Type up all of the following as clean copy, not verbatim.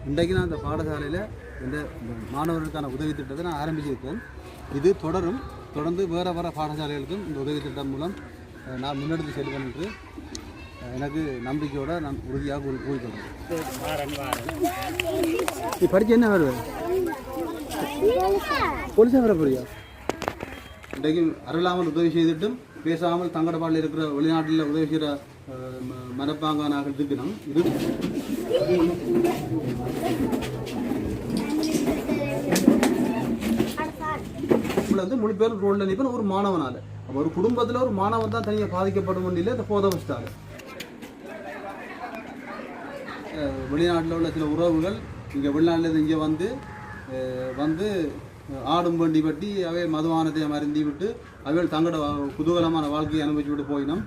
இன்றைக்கு நான் இந்த பாடசாலையில் இந்த மாணவர்களுக்கான உதவி திட்டத்தை நான் ஆரம்பிச்சிருக்கேன். இது தொடர்ந்து வேறு பாடசாலைகளுக்கும் இந்த உதவி திட்டம் மூலம் நான் முன்னெடுத்து செல்வேன் என்று எனக்கு நம்பிக்கையோடு நான் உறுதியாக கூறிக்கொள்கிறேன். நீ படித்து என்ன வருவேன்? போலீஸாக வர போறியா? இன்றைக்கு அருளாமல் உதவி செய்துட்டும் பேசாமல் தங்கடப்பாடில் இருக்கிற வெளிநாட்டில் உதவி செய்கிற மனப்பாங்கான இருக்கிறோம். இது வந்து முழு பேரும் ரோட்டில் நிற்பேன் ஒரு மாணவனால். அப்போ ஒரு குடும்பத்தில் ஒரு மாணவன் தான் தனியாக பாதிக்கப்படும் இல்லை இந்த போதை வச்சுட்டாங்க. வெளிநாட்டில் உள்ள சில உறவுகள் இங்கே வெளிநாட்டில் இங்கே வந்து ஆடும் வண்டி பட்டி அவை மதுவானத்தை மருந்தி விட்டு அவைகள் தங்களோட குதூகலமான வாழ்க்கையை அனுபவிச்சு விட்டு போயினோம்.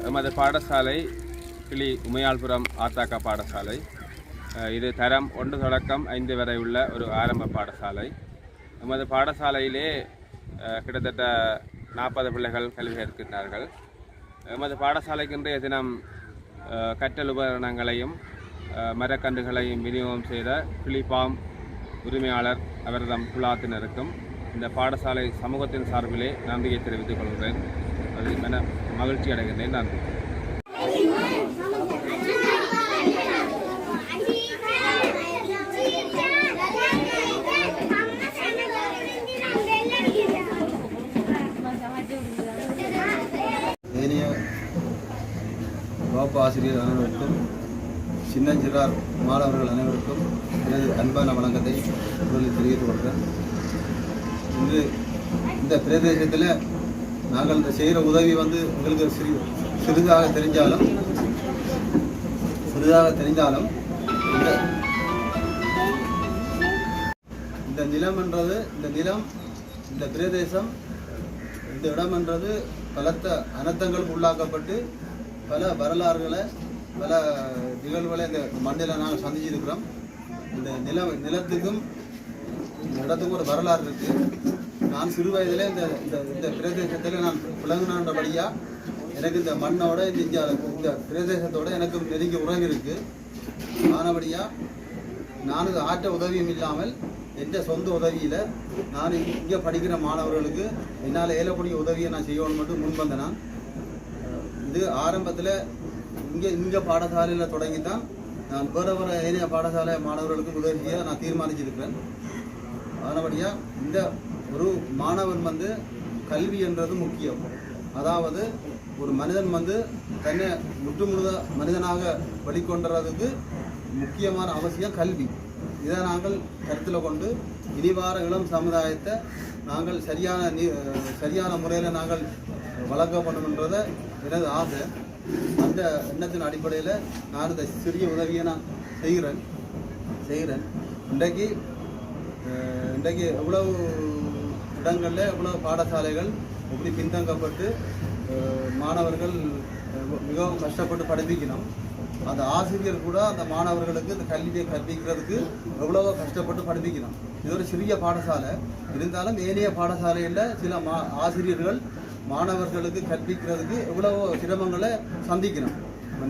எமது பாடசாலை கிளி உமையாள்புரம் ஆத்தாக்கா பாடசாலை. இது தரம் 1 தொடக்கம் 5 வரை உள்ள ஒரு ஆரம்ப பாடசாலை. எமது பாடசாலையிலே கிட்டத்தட்ட 40 பிள்ளைகள் கல்வி கற்கின்றார்கள். எமது பாடசாலைக்கு இன்றைய தினம் கற்றல் உபகரணங்களையும் மரக்கன்றுகளையும் விநியோகம் செய்த கிளிப்பாம் உரிமையாளர் அவர்தம் குலாத்தினருக்கும் இந்த பாடசாலை சமூகத்தின் சார்பிலே நன்றியை தெரிவித்துக் கொள்கிறேன். அது மகிழ்ச்சி அடைகின்றேன். நன்றி. வகுப்பு ஆசிரியர் அனைவருக்கும், சின்னஞ்சிறார் மாணவர்கள் அனைவருக்கும் எனது அன்பான வணக்கத்தை முதலில் தெரிவித்துக் கொள்கிறேன். இன்று இந்த பிரதேசத்தில் நாங்கள் இந்த செய்கிற உதவி எங்களுக்கு சிறிதாக தெரிஞ்சாலும் இந்த நிலம் இந்த பிரதேசம் இந்த இடம் என்றது பலத்த அனர்த்தங்களுக்கு உள்ளாக்கப்பட்டு பல வரலாறுகளை பல நிகழ்வுகளை இந்த மண்ணில் நாங்கள் சந்திச்சிருக்கிறோம். இந்த நிலத்துக்கும் இந்த இடத்துக்கும் ஒரு வரலாறு இருக்குது. நான் சிறு வயதில் இந்த பிரதேசத்தில் நான் விளங்குனபடியாக எனக்கு இந்த மண்ணோட இந்த பிரதேசத்தோட எனக்கு நெருங்கிய உறவு இருக்குது. ஆனபடியாக நான் ஆற்ற உதவியும் இல்லாமல் எந்த சொந்த உதவியில் நான் இங்கே படிக்கிற மாணவர்களுக்கு என்னால் ஏலக்கூடிய உதவியை நான் செய்யணும் மட்டும் முன்வந்தேன். நான் இது ஆரம்பத்தில் இங்கே பாடசாலையில் தொடங்கித்தான் நான் வேறு ஏனைய பாடசாலை மாணவர்களுக்கு உதவி செய்ய நான் தீர்மானிச்சிருக்கிறேன். அதனபடியாக இந்த ஒரு மாணவன் கல்வி என்றது முக்கியம். அதாவது ஒரு மனிதன் தன்னை முழுத மனிதனாக வெளிக்கொண்டுறதுக்கு முக்கியமான அவசியம் கல்வி. இதை நாங்கள் கருத்தில் கொண்டு இனிவார இளம் சமுதாயத்தை நாங்கள் சரியான முறையில் நாங்கள் வளர்க்கப்படணுன்றதை எனது ஆசை. அந்த எண்ணத்தின் அடிப்படையில் நான் இந்த சிறிய உதவியை நான் செய்கிறேன். இன்றைக்கு எவ்வளவு இடங்களில் எவ்வளவு பாடசாலைகள் எப்படி பின்தங்கப்பட்டு மாணவர்கள் மிகவும் கஷ்டப்பட்டு படிப்பிக்கணும். அந்த ஆசிரியர் கூட அந்த மாணவர்களுக்கு இந்த கல்வியை கற்பிக்கிறதுக்கு எவ்வளவோ கஷ்டப்பட்டு படிப்பிக்கணும். இது ஒரு சிறிய பாடசாலை இருந்தாலும் ஏனைய பாடசாலையில் சில ஆசிரியர்கள் மாணவர்களுக்கு கற்பிக்கிறதுக்கு எவ்வளவோ சிரமங்களை சந்திக்கணும்.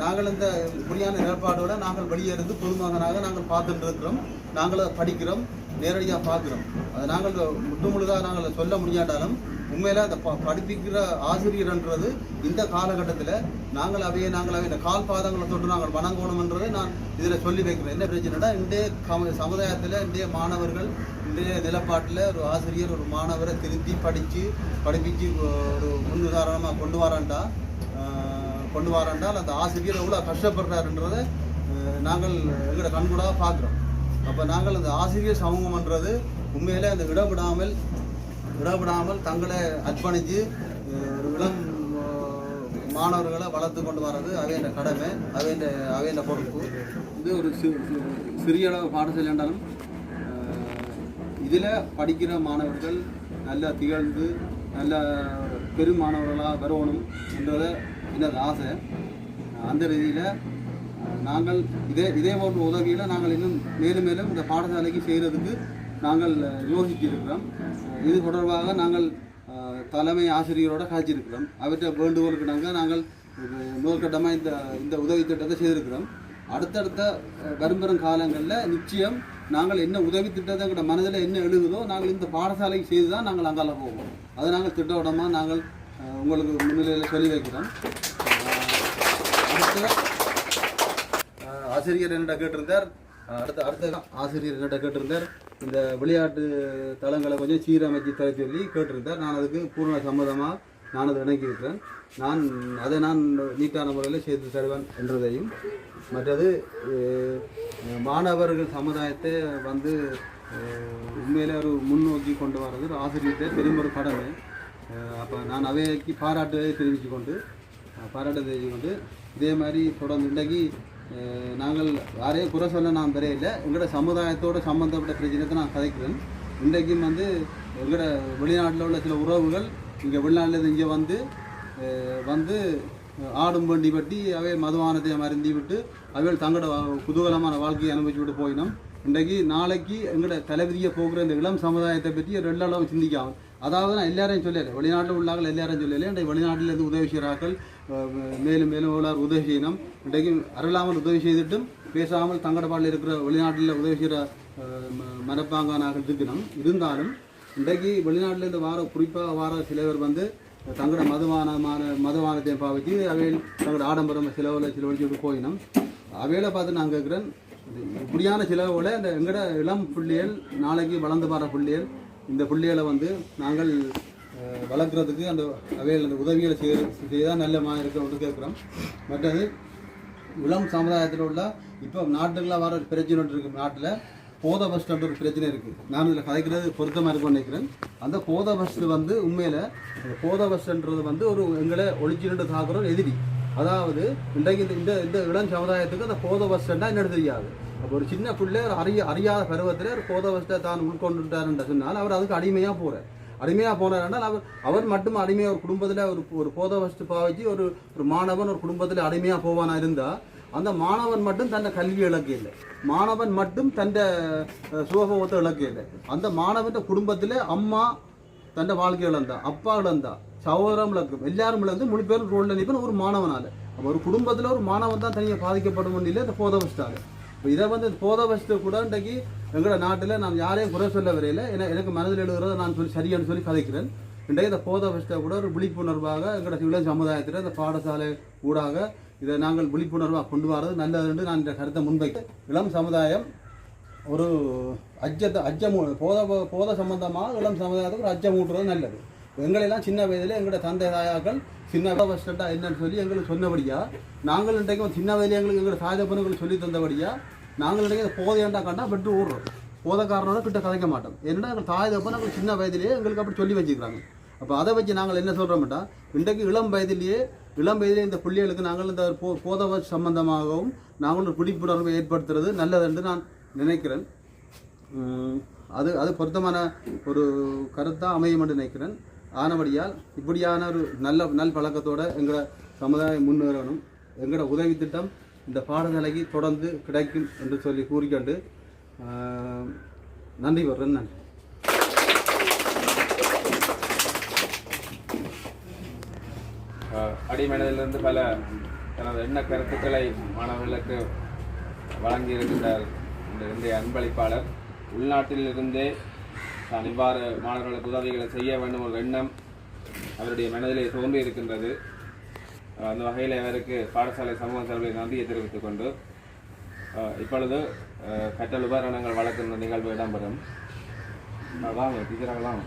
நாங்கள் இந்த இப்படியான நிலப்பாடோடு நாங்கள் வெளியேறது பொதுமகனாக நாங்கள் பார்த்துட்டு இருக்கிறோம். நாங்கள் படிக்கிறோம், நேரடியாக பார்க்குறோம். அதை நாங்கள் முழுதாக நாங்கள் சொல்ல முடியாட்டாலும் உண்மையில் அந்த படிப்பிக்கிற ஆசிரியர்ன்றது இந்த காலகட்டத்தில் நாங்கள் அவையை இந்த கால் பாதங்களை தொட்டு நாங்கள் வணங்கணும்ன்றதை நான் இதில் சொல்லி வைக்கிறேன். என்ன பிரச்சனைனா இன்றைய சமுதாயத்தில் இன்றைய மாணவர்கள் இன்றைய நிலப்பாட்டில் ஒரு ஆசிரியர் ஒரு மாணவரை திருத்தி படிப்பிச்சு ஒரு முன்னுதாரணமாக கொண்டு வராண்டால் அந்த ஆசிரியர் எவ்வளோ கஷ்டப்படுறாருன்றதை நாங்கள் எங்களோட கண்கூடாக பார்க்குறோம். அப்போ நாங்கள் அந்த ஆசிரியர் சமூகம்ன்றது உண்மையிலே அந்த விடவிடாமல் தங்களை அர்ப்பணித்து ஒரு இளம் மாணவர்களை வளர்த்து கொண்டு வர்றது அவைய கடமை, அவைய பொறுப்பு. இது ஒரு சிறிய அளவு பாடசாலை என்றாலும் இதில் படிக்கிற மாணவர்கள் நல்லா திகழ்ந்து நல்ல பெரும் மாணவர்களாக வரணும் என்றதை எனது ஆசை. அந்த ரீதியில் நாங்கள் இதே போன்ற உதவியில் நாங்கள் இன்னும் மேலும் இந்த பாடசாலைக்கு செய்கிறதுக்கு நாங்கள் யோசிச்சிருக்கிறோம். இது தொடர்பாக நாங்கள் தலைமை ஆசிரியரோட காய்ச்சிருக்கிறோம். அவற்றை வேண்டுகோளுக்கு நாங்கள் முதற்கட்டமாக இந்த உதவி திட்டத்தை செய்திருக்கிறோம். அடுத்தடுத்த வரும்பெறும் காலங்களில் நிச்சயம் நாங்கள் என்ன உதவி திட்டத்தை எங்கள் மனதில் என்ன எழுதுதோ நாங்கள் இந்த பாடசாலைக்கு செய்து தான் நாங்கள் அங்கால போவோம். அதை நாங்கள் திட்டவட்டமாக நாங்கள் உங்களுக்கு முன்னிலையில் சொல்லி வைக்கிறோம். அடுத்த ஆசிரியர் என்னிட கேட்டிருந்தார் அடுத்த ஆசிரியர் என்னிட கேட்டிருந்தார் இந்த விளையாட்டு தளங்களை கொஞ்சம் சீரமைச்சு தர சொல்லி கேட்டிருந்தார். நான் அதுக்கு பூர்ண சம்மதமாக நான் அதை இணைக்கியிருக்கிறேன். அதை நான் நீட்டான முறையில் செய்து தருவேன் என்றதையும், மற்றது மாணவர்கள் சமுதாயத்தை வந்து உண்மையிலே ஒரு முன்னோக்கி கொண்டு வர்றது ஒரு ஆசிரியர்கிட்ட பெரும் ஒரு கடமை. அப்போ நான் அவைக்கு பாராட்டு தெரிவித்து கொண்டு இதே மாதிரி தொடர்ந்து இன்றைக்கு நாங்கள் யாரையும் குறை சொல்ல நான் தெரியல. எங்களோட சமுதாயத்தோடு சம்மந்தப்பட்ட பிரச்சனைத்தை நான் கதைக்கிறேன். இன்றைக்கும் வந்து எங்களோட வெளிநாட்டில் உள்ள சில உறவுகள் இங்கே வெளிநாட்டில் இங்கே வந்து ஆடும் வண்டி பட்டி அவை மதுவானத்தை மருந்தி விட்டு அவைகள் தங்களோட குதூகலமான வாழ்க்கையை அனுபவிச்சு விட்டு போயினோம். இன்றைக்கு நாளைக்கு எங்களோட தலைவிதியை போகிற இந்த இளம் சமுதாயத்தை பற்றி ரெண்டு அளவு சிந்திக்காமல், அதாவது நான் எல்லாரையும் சொல்லலை, வெளிநாட்டில் உள்ளார்கள் எல்லாரையும் சொல்லலை. இன்றைக்கு வெளிநாட்டிலேருந்து உதவி செய்கிறார்கள், மேலும் மேலும் எவ்வளோ உதவி செய்யணும். இன்றைக்கு அருளாமல் உதவி செய்துட்டும் பேசாமல் தங்கடப்பாடில் இருக்கிற வெளிநாட்டில் உதவி செய்கிற மனப்பாங்கானாக இருக்கணும். இருந்தாலும் இன்றைக்கு வெளிநாட்டிலேருந்து குறிப்பாக சில பேர் வந்து தங்களோட மதுவானத்தை பாவிச்சு அவையில் தங்களோட ஆடம்பரம் செலவழிச்சுட்டு போயினோம். அவையில பார்த்து நான் கேட்குறேன், இப்படியான செலவுகளை இந்த எங்களோட இளம் பிள்ளைகள் நாளைக்கு வளர்ந்து வர பிள்ளைகள் இந்த பிள்ளைகளை வந்து நாங்கள் வளர்க்குறதுக்கு அந்த அவையில் அந்த உதவிகளை செய்தால் நல்ல இருக்குன்னு கேட்குறோம். மற்றது இளம் சமுதாயத்தில் உள்ள இப்போ நாட்டுக்கெல்லாம் வர பிரச்சனை இருக்குது. நாட்டில் போத பஸ்ட் ஒரு பிரச்சனை இருக்குது. நான் இதில் கதைக்கிறது பொருத்தமாக இருக்குன்னு நினைக்கிறேன். அந்த போத பஸ்ட் வந்து உண்மையில் போத பஸ்ட்ன்றது வந்து ஒரு எங்களை ஒழிச்சுட்டு தாக்குற ஒரு எதிரி. அதாவது இன்றைக்கு இந்த இளம் சமுதாயத்துக்கு அந்த போத பஸ்டா என்னென்னு தெரியாது. அப்போ ஒரு சின்ன பிள்ளை ஒரு அறியாத பருவத்தில் ஒரு போத பஸ்ட்டை தான் உட்கொண்டுட்டாருன்ற சொன்னால் அவர் அதுக்கு அடிமையாக போனார். அவர் மட்டும் அடிமையாக ஒரு குடும்பத்தில் ஒரு போத பஸ்ட் பாவிச்சு ஒரு மாணவன் ஒரு குடும்பத்தில் அடிமையாக போவானா இருந்தால் அந்த மாணவன் மட்டும் தன்னை கல்வி இழக்க இல்லை, மாணவன் மட்டும் தன் சுகபோகத்தை இழக்க இல்லை. அந்த மாணவன் குடும்பத்தில் அம்மா தன் வாழ்க்கை இழந்தா, அப்பா இழந்தா, சகோதரம் இழக்கும், எல்லாரும் இழந்து முழு பேரும் ரோட்டில் நிற்பேன் ஒரு மாணவனால். அப்போ ஒரு குடும்பத்தில் ஒரு மாணவன் தான் தனியாக பாதிக்கப்படும் இல்லை இந்த போத பஸ்ட்டாக. இப்போ இதை வந்து போத பஸ்ட்டு கூட இன்றைக்கு எங்களோட நாட்டில் நான் யாரையும் குறை சொல்ல வரையில் எனக்கு மனதில் எழுதுறதை நான் சரியானு சொல்லி கதைக்கிறேன். இன்றைக்கு இந்த போத பஸ்ட்டை கூட ஒரு விழிப்புணர்வாக எங்களோட இளம் சமுதாயத்தில் இந்த பாடசாலை ஊடாக இதை நாங்கள் விழிப்புணர்வாக கொண்டு வரது நல்லது என்று நான் இந்த கருத்தை முன்வைக்க. இளம் சமுதாயம் ஒரு போத சம்பந்தமாக இளம் சமுதாயத்துக்கு ஒரு அச்சம் ஊட்டுறது நல்லது. எங்களெல்லாம் சின்ன வயதில் எங்களோட தந்தை தாயாக்கள் சின்ன பஸ்டா என்னன்னு சொல்லி எங்களுக்கு சொன்னபடியா நாங்கள் இன்றைக்கு சின்ன வயதில் எங்களோட தாயப்பனுங்களுக்கு சொல்லி தந்தபடியா நாங்கள் இன்றைக்கு போதையாண்டா கண்டா வெட்டு ஊடுறோம். போதைக்காரனோட கிட்ட கதைக்க மாட்டோம். ஏன்னா எங்கள் தாயப்பன் எங்களுக்கு சின்ன வயதிலேயே எங்களுக்கு அப்படி சொல்லி வச்சுக்கிறாங்க. அப்போ அதை வச்சு நாங்கள் என்ன சொல்கிறோம்ட்டா இன்றைக்கு இளம் வயதிலேயே இந்த பிள்ளைகளுக்கு நாங்கள் இந்த போதவ சம்பந்தமாகவும் நாங்கள் ஒரு விழிப்புணர்வை ஏற்படுத்துறது நல்லது என்று நான் நினைக்கிறேன். அது பொருத்தமான ஒரு கருத்தாக அமையும் என்று நினைக்கிறேன். ஆனபடியால் இப்படியான ஒரு நல் பழக்கத்தோடு எங்களை சமுதாயம் முன்னேறணும். எங்களோட உதவி திட்டம் இந்த பாடசாலைக்கு தொடர்ந்து கிடைக்கும் என்று சொல்லி கூறிக்கொண்டு நன்றி வர்றேன். நன்றி. அடிமனதிலிருந்து பல தனது எண்ண கருத்துக்களை மாணவர்களுக்கு வழங்கியிருக்கின்றார் இன்றைய அன்பளிப்பாளர். உள்நாட்டிலிருந்தே தான் இவ்வாறு மாணவர்களுக்கு உதவிகளை செய்ய வேண்டும் ஒரு எண்ணம் அவருடைய மனதிலே தோன்றி இருக்கின்றது. அந்த வகையில் அவருக்கு பாடசாலை சமூக சார்பில் நன்றியை தெரிவித்துக் கொண்டு இப்பொழுது கற்றல் உபகரணங்கள் வழங்குகின்ற நிகழ்வு இடம்பெறும். வாங்க டீச்சராகலாம்.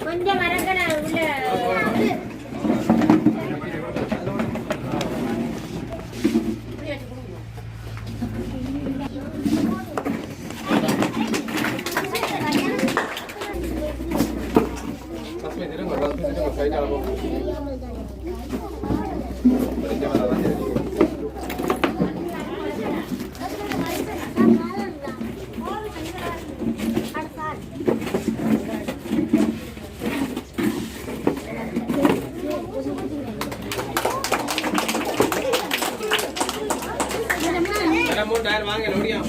கொஞ்சம் மரக்கட உள்ள வாங்க முடியும்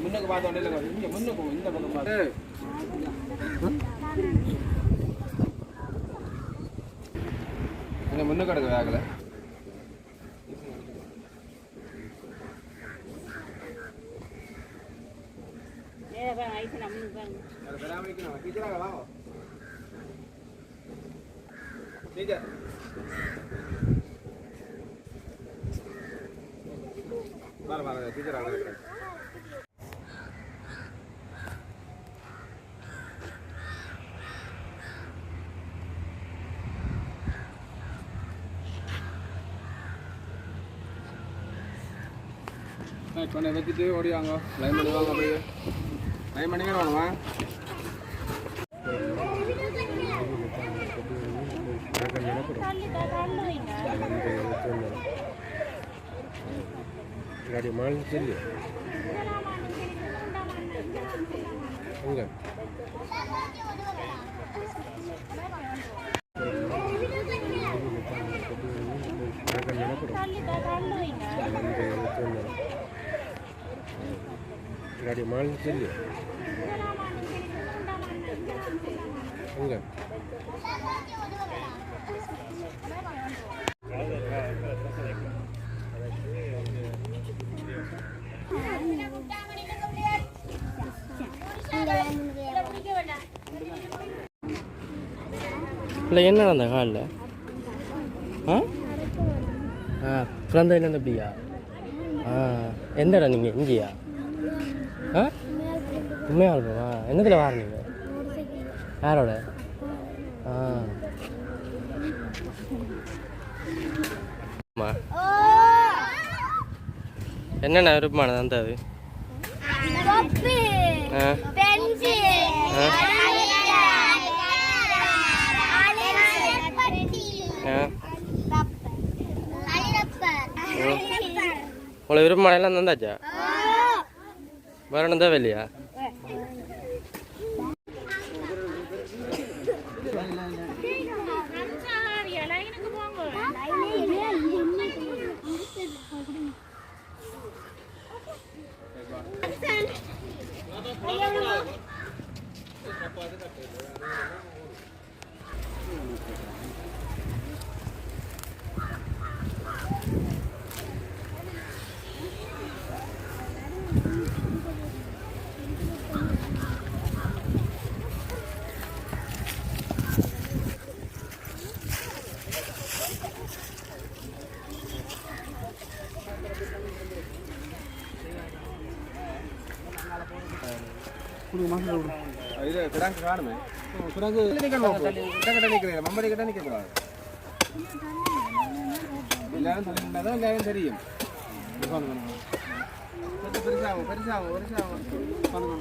முன்னுக்கு பார்த்தோம் இங்க முன்னுக்கு இந்த பக்கம் பார்த்து இங்க முன்னுக்கு கிடக்கு வேகலை கொண்டை வச்சுட்டு ஓடிவாங்க லைன் பண்ணி வாங்க அப்படியே லைன் பண்ணி வேணுமா गाड़ी मान चलिए हंगा गाड़ी मान चलिए हंगा இல்லை என்ன அந்த காலில் பிறந்ததுலேருந்து அப்படியா எந்த இடம் நீங்கள் இங்கேயா உண்மையாக இருக்குமா என்னத்தில் வார நீங்கள் யாரோட என்னென்ன விருப்பமானது அந்த அது உங்களை விருப்பமான எல்லாம் தந்தாச்சா வேற ஒன்றும் தேவையில்லையா இது கிடாங்கு காணுமே கிடாங்கு நிற்கிறேன் மம்படி கிட்ட நிற்கக்கூடாது எல்லாரும் தள்ளி நின்றாதான் எல்லாரும் தெரியும் பெருசாகும் பெருசாகும் பெருசாகும்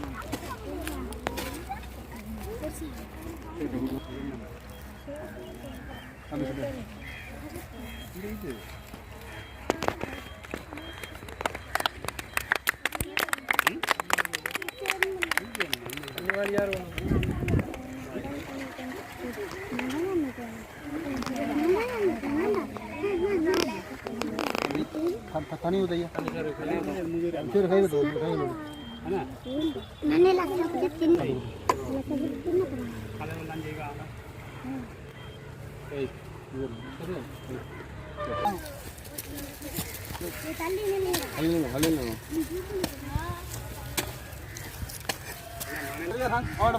தனி உதயா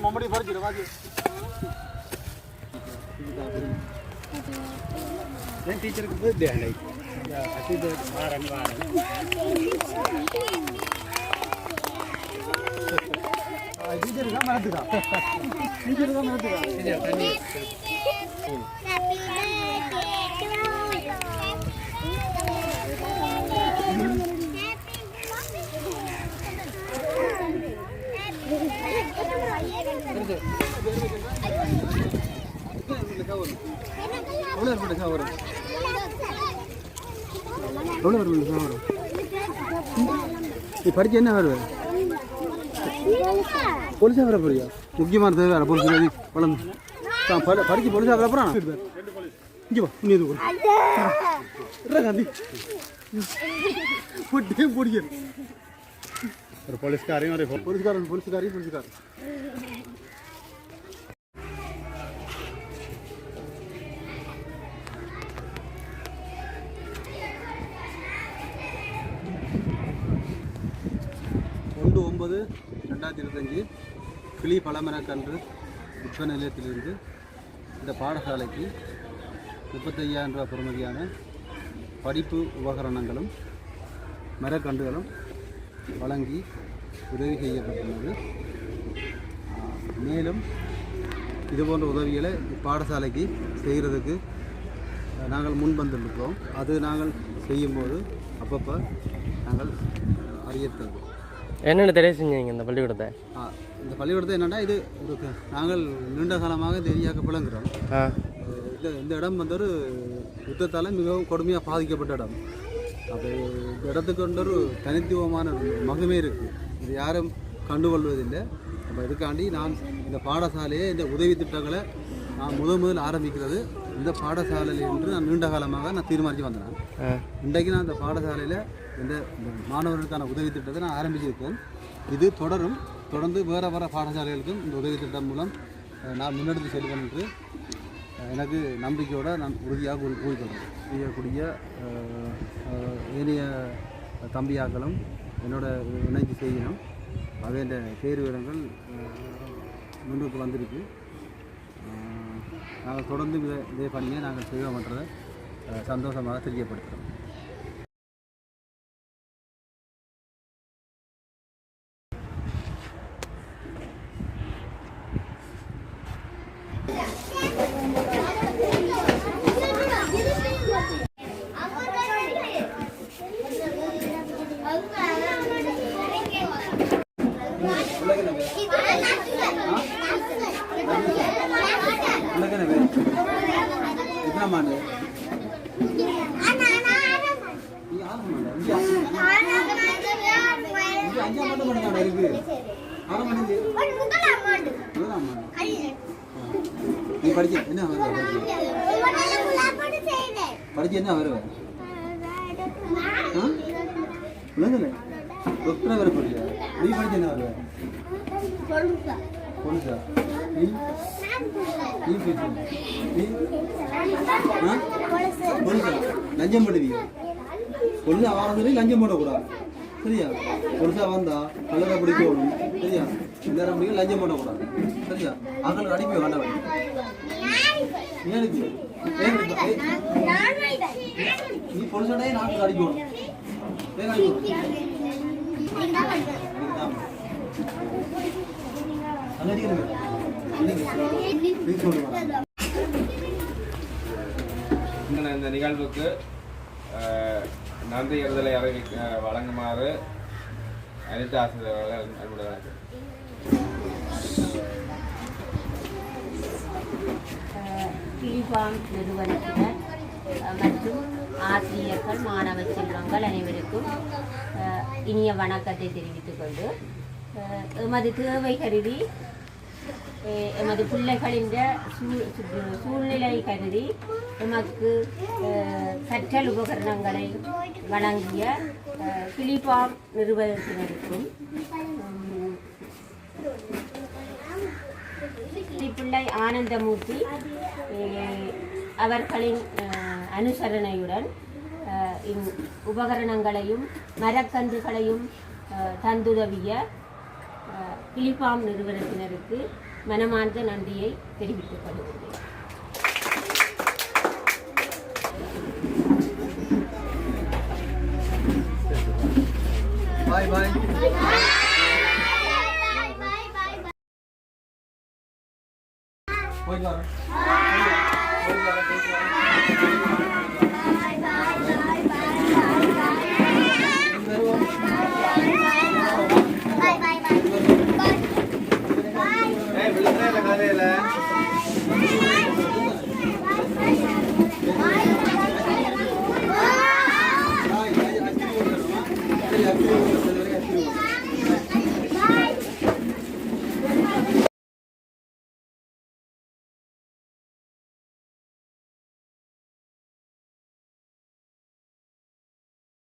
மம்படி பறிச்சிடு வாஜி டீச்சருக்கு பர்த்டே அன்னைக்கு ஹாப்பி பர்த்டே வாரன் டீச்சருக்கு தான் மறந்துடா டீச்சருக்கு தான் மறந்துடா டீச்சர் தண்ணி பறிச்சு என்ன வருவ போலீஸா வர போறியா முக்கியமான தேவை வேற போலீஸ் வளர்ந்து பறிச்சு போலீஸா வர போறான் இங்கே வா நீ எது காந்தி போட்டே போடிக்க ஒரு போலீஸ்காரையும் ஒரு போலீஸ்காரி ஒன்று 9 2025 கிளி பழமரக்கன்று விற்பனை நிலையத்திலிருந்து இந்த பாடசாலைக்கு 35,000 ரூபாய் பெறுமதியான படிப்பு உபகரணங்களும் மரக்கன்றுகளும் வழங்கி உதவி செய்யப்பட்டுள்ளது. மேலும் இதுபோன்ற உதவிகளை பாடசாலைக்கு செய்கிறதுக்கு நாங்கள் முன்வந்திருக்கிறோம். அது நாங்கள் செய்யும்போது அப்பப்போ நாங்கள் அறியத்தருவோம். என்னென்ன தெரிய செஞ்சீங்க இந்த பள்ளிக்கூடத்தை? இந்த பள்ளிக்கூடத்தை என்னென்னா இது நாங்கள் நீண்ட காலமாக இந்த ஏரியாவுக்கு புலங்குறோம். இந்த இடம் வந்து ஒரு யுத்தத்தால் மிகவும் கொடுமையாக பாதிக்கப்பட்ட இடம். அது இந்த இடத்துக்கு வந்து ஒரு தனித்துவமான மகிமை இருக்குது. இது யாரும் கண்டுகொள்வதில்லை. அப்போ இதுக்காண்டி நான் இந்த பாடசாலையை இந்த உதவி திட்டங்களை நான் முதல் ஆரம்பிக்கிறது இந்த பாடசாலையில் என்று நான் நீண்ட காலமாக நான் தீர்மானித்து வந்தேன். இன்றைக்கு நான் இந்த பாடசாலையில் இந்த மாணவர்களுக்கான உதவி திட்டத்தை நான் ஆரம்பிச்சிருக்கேன். இது தொடர்ந்து வேறு பாடசாலைகளுக்கும் இந்த உதவி திட்டம் மூலம் நான் முன்னெடுத்து செல்வேன் என்று எனக்கு நம்பிக்கையோடு நான் உறுதியாக கூறிக்கொள்கிறேன். செய்யக்கூடிய ஏனைய தம்பியாக்களும் என்னோட இணைந்து செய்யணும். அதே பேர் விவரங்கள் முன்னுக்கு வந்திருக்கு. நாங்கள் தொடர்ந்து இதே பணியை நாங்கள் செய்வோம்ன்றதை சந்தோஷமாக தெரியப்படுத்துகிறோம். நீ படிச்சு என்ன வருவேன் டாக்டரா வர போறியா? நீ படிச்சு என்ன வருவேன்? பொலிசா? நீ பொலிசா லஞ்சம் போடுவீங்க? பொலிசா வாரதுலேயும் லஞ்சம் போடக்கூடாது, சரியா? பொலிசா வந்தா கலரை பிடிக்கணும், சரியா? எல்லாரும் பிடிக்க லஞ்சம் போடக்கூடாது, சரியா? அவங்களுக்கு அனுப்பி வேண்டாம். நீ அனுப்பி நீ பொலிசாடே நாட்டுக்கு அடிக்கணும். இந்த நிகழ்வுக்கு நன்றியறிதலை வழங்குமாறு அனைத்து ஆசிரியர்கள் அன்புடன் கிளிபாம் நிறுவனத்தினர் மற்றும் ஆசிரியர்கள், மாணவ செல்வங்கள் அனைவருக்கும் இனிய வணக்கத்தை தெரிவித்துக் கொண்டு எமது தேவை கருதி எமது பிள்ளைகளின் சூழ்நிலை கருதி எமக்கு கற்றல் உபகரணங்களை வழங்கிய கிளிபாம் நிறுவனத்தினருக்கும் பிள்ளை ஆனந்தமூர்த்தி அவர்களின் அனுசரணையுடன் உபகரணங்களையும் மரக்கன்றுகளையும் தந்துதவிய கிளிபாம் நிறுவனத்தினருக்கு மனமார்ந்த நன்றியை தெரிவித்துக் கொள்கிறேன். பாய் பாய். போய் வர.